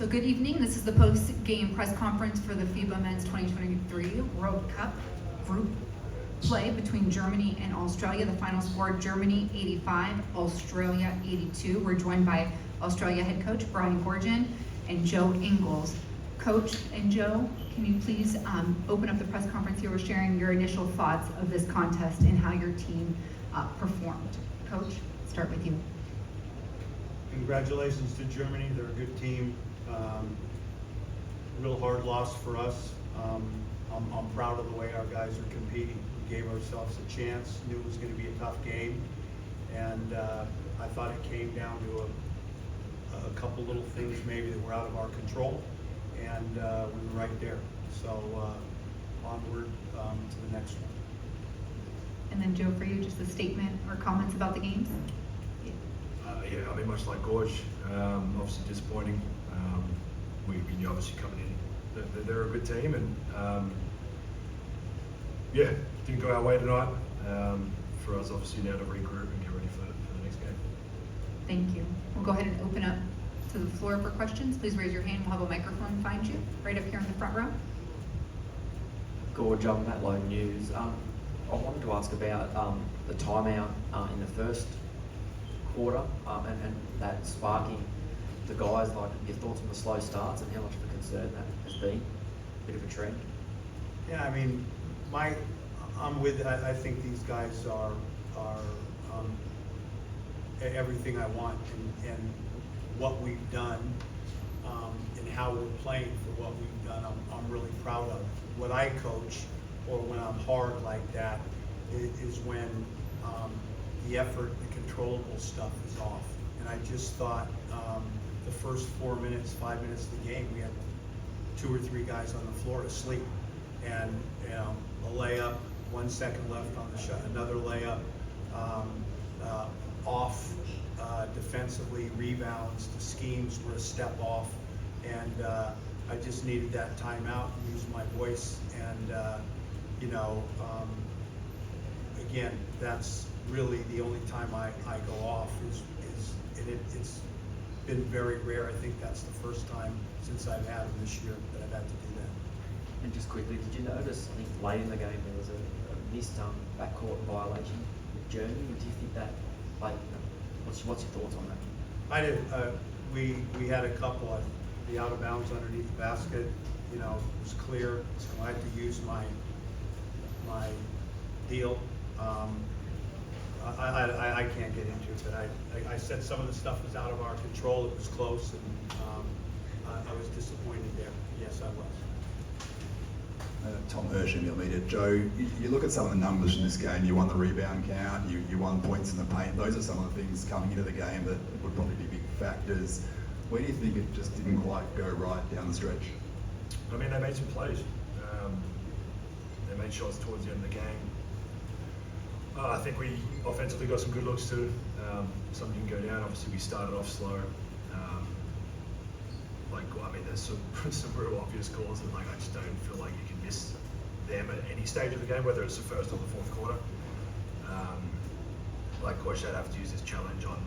So good evening. This is the post-game press conference for the FIBA Men's 2023 World Cup group play between Germany and Australia. The final score, Germany 85, Australia 82. We're joined by Australia head coach Brian Goorjian and Joe Ingles. Coach and Joe, can you please open up the press conference here with sharing your initial thoughts of this contest and how your team performed? Coach, start with you. Congratulations to Germany. They're a good team. Real hard loss for us. I'm proud of the way our guys are competing. We gave ourselves a chance, knew it was going to be a tough game, and I thought it came down to a couple little things maybe that were out of our control, and we were right there. So onward to the next one. And then Joe, for you, just a statement or comments about the games? Yeah, I mean, much like Gorge, obviously disappointing. We knew obviously coming in that they're a good team, and yeah, didn't go our way tonight. For us, obviously, now to regroup and get ready for the next game. Thank you. We'll go ahead and open up to the floor for questions. Please raise your hand. We'll have a microphone find you right up here in the front row. Gorge, Matt Lowe News. I wanted to ask about the timeout in the first quarter and that sparking the guys, like your thoughts on the slow starts and how much of a concern that has been, a bit of a trend. Yeah, I mean, I think these guys are everything I want, and what we've done and how we're playing for what we've done, I'm really proud of. What I coach, or when I'm hard like that, is when the effort, the controllable stuff is off. And I just thought the first 4 minutes, 5 minutes of the game, we had 2 or 3 guys on the floor asleep. And a layup, 1 second left on the shot, another layup, off defensively, rebounds, the schemes were a step off. And I just needed that timeout and use my voice. And again, that's really the only time I go off it's been very rare. I think that's the first time since I've had them this year that I've had to do that. And just quickly, did you notice, I think late in the game there was a missed backcourt violation with Germany? Do you think that, like, what's your thoughts on that? I did. We had a couple. The out of bounds underneath the basket, was clear. So I had to use my deal. I can't get into it, but I said some of the stuff was out of our control. It was close, and I was disappointed there. Yes, I was. Tom Hirsch, Emil Media. Joe, you look at some of the numbers in this game. You won the rebound count, you won points in the paint. Those are some of the things coming into the game that would probably be big factors. Where do you think it just didn't quite go right down the stretch? I mean, they made some plays. They made shots towards the end of the game. I think we offensively got some good looks too. Some didn't go down. Obviously, we started off slow. There's some real obvious calls, and I just don't feel like you can miss them at any stage of the game, whether it's the first or the fourth quarter. Gosh, I'd have to use this challenge on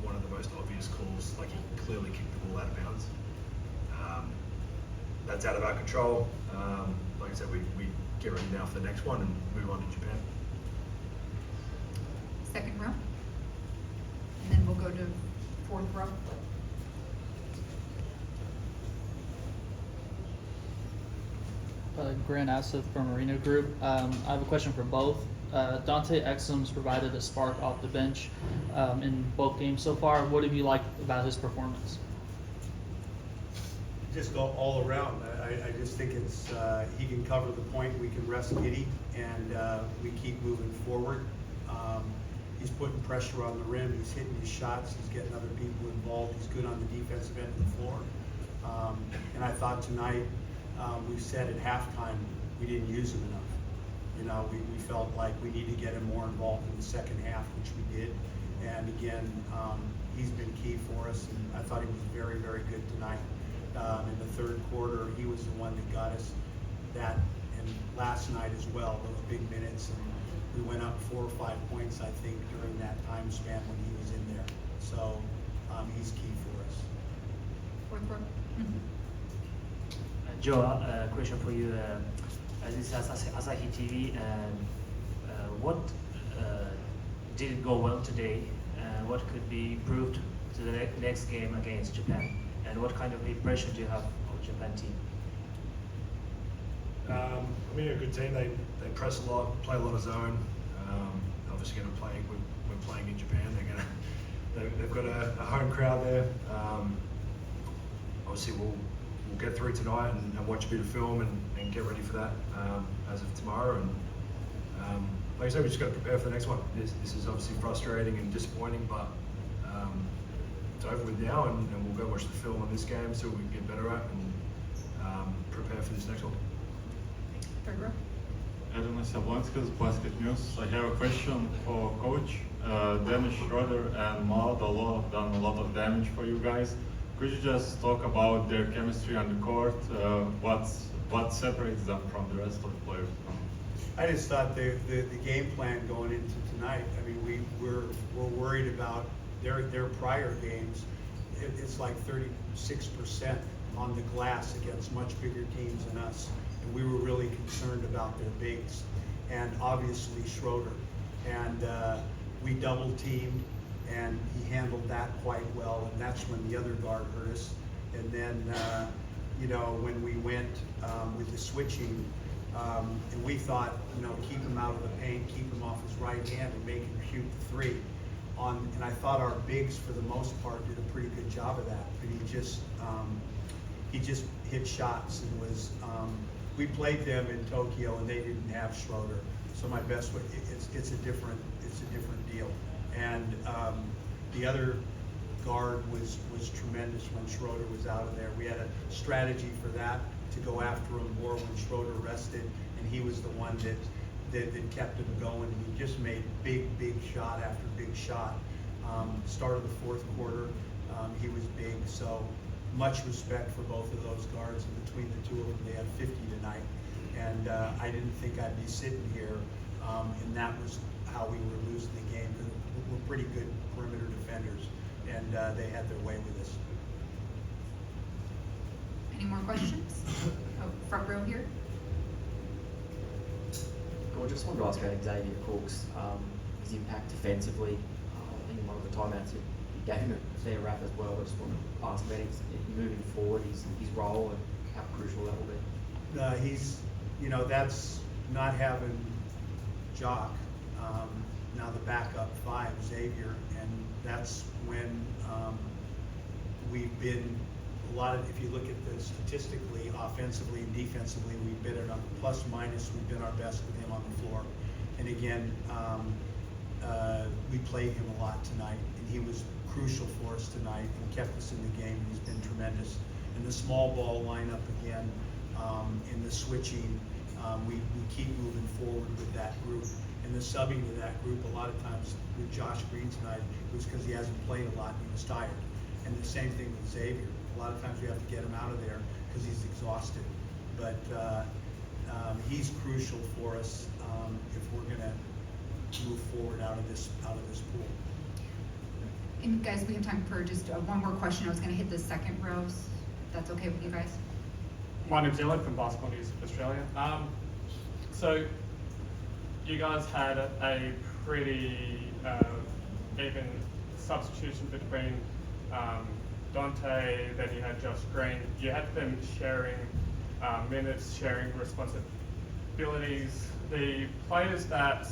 one of the most obvious calls. Like, he clearly kicked the ball out of bounds. That's out of our control. Like I said, we get ready now for the next one and move on to Japan. Second row. And then we'll go to fourth row. Grant Aseth from Marino Group. I have a question for both. Dante Exum's provided a spark off the bench in both games so far. What have you liked about his performance? Just go all around. I just think it's he can cover the point. We can rest Giddy, and we keep moving forward. He's putting pressure on the rim. He's hitting his shots. He's getting other people involved. He's good on the defensive end of the floor. And I thought tonight, we said at halftime we didn't use him enough. We felt like we need to get him more involved in the second half, which we did. And again, he's been key for us, and I thought he was very, very good tonight. In the third quarter, he was the one that got us that, and last night as well, those big minutes. And we went up 4 or 5 points, I think, during that time span when he was in there. So he's key for us. Fourth for. Joe, a question for you. This is Asahi TV. What didn't go well today? What could be improved to the next game against Japan? And what kind of impression do you have of Japan team? I mean, a good team. They press a lot, play a lot of zone. Obviously, going to play. We're playing in Japan. They've got a home crowd there. Obviously, we'll get through tonight and watch a bit of film and get ready for that as of tomorrow. And like I said, we just got to prepare for the next one. This is obviously frustrating and disappointing, but it's over with now, and we'll go watch the film on this game so we can get better at and prepare for this next one. Third row. Adam Sablonskas, Basket News. I have a question for coach. Dennis Schroeder and Mal Dalo have done a lot of damage for you guys. Could you just talk about their chemistry on the court? What separates them from the rest of the players? I just thought the game plan going into tonight, I mean, we're worried about their prior games. It's like 36% on the glass against much bigger teams than us. And we were really concerned about their bigs, and obviously Schroeder. And we double teamed, and he handled that quite well, and that's when the other guard hurt us. And then, you know, when we went with the switching, and we thought, you know, keep him out of the paint, keep him off his right hand, and make him shoot the three. And I thought our bigs, for the most part, did a pretty good job of that. But he just hit shots and was. We played them in Tokyo, and they didn't have Schroeder. So my best way, it's a different deal. And the other guard was tremendous when Schroeder was out of there. We had a strategy for that, to go after him more when Schroeder rested, and he was the one that kept him going. He just made big shot after big shot. Start of the fourth quarter, he was big. So much respect for both of those guards, and between the two of them, they had 50 tonight. And I didn't think I'd be sitting here, and that was how we were losing the game, because we're pretty good perimeter defenders, and they had their way with us. Any more questions? Oh, front row here. I just wanted to ask about Xavier Cooks, his impact defensively. In one of the timeouts, you gave him a fair rap as well. I just want to ask about his moving forward, his role, and how crucial that will be. He's, you know, that's not having Jock, now the backup five, Xavier, and that's when we've been a lot of, if you look at the statistically, offensively and defensively, we've been at a plus minus, we've been our best with him on the floor. And again, we played him a lot tonight, and he was crucial for us tonight and kept us in the game. He's been tremendous. And the small ball lineup again, in the switching, we keep moving forward with that group. And the subbing to that group, a lot of times with Josh Green tonight, was because he hasn't played a lot and he was tired. And the same thing with Xavier. A lot of times we have to get him out of there because he's exhausted. But he's crucial for us if we're going to move forward out of this pool. And guys, we have time for just one more question. I was going to hit the second row. If that's okay with you guys? My name's Ellen from Basketball News Australia. So you guys had a pretty even substitution between Dante, then you had Josh Green. You had them sharing minutes, sharing responsibilities. The players that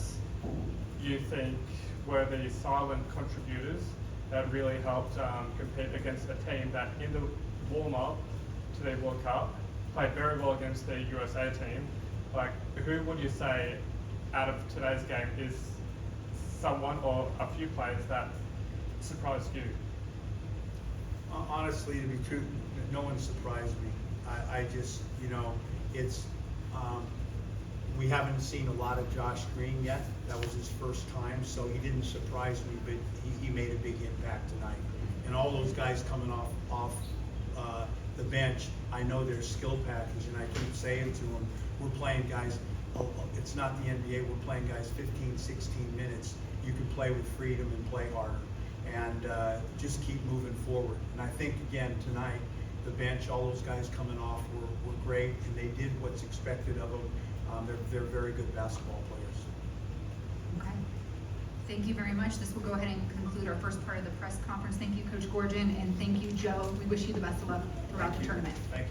you think were the silent contributors that really helped compete against a team that in the warm-up to the World Cup played very well against the USA team. Like, who would you say out of today's game is someone or a few players that surprised you? Honestly, to be true, no one surprised me. I just, you know, it's, we haven't seen a lot of Josh Green yet. That was his first time, so he didn't surprise me, but he made a big impact tonight. And all those guys coming off the bench, I know their skill package, and I keep saying to them, we're playing guys, it's not the NBA, we're playing guys 15, 16 minutes. You can play with freedom and play harder. And just keep moving forward. And I think, again, tonight, the bench, all those guys coming off were great, and they did what's expected of them. They're very good basketball players. Okay. Thank you very much. This will go ahead and conclude our first part of the press conference. Thank you, Coach Gorgon, and thank you, Joe. We wish you the best of luck throughout the tournament. Thank you.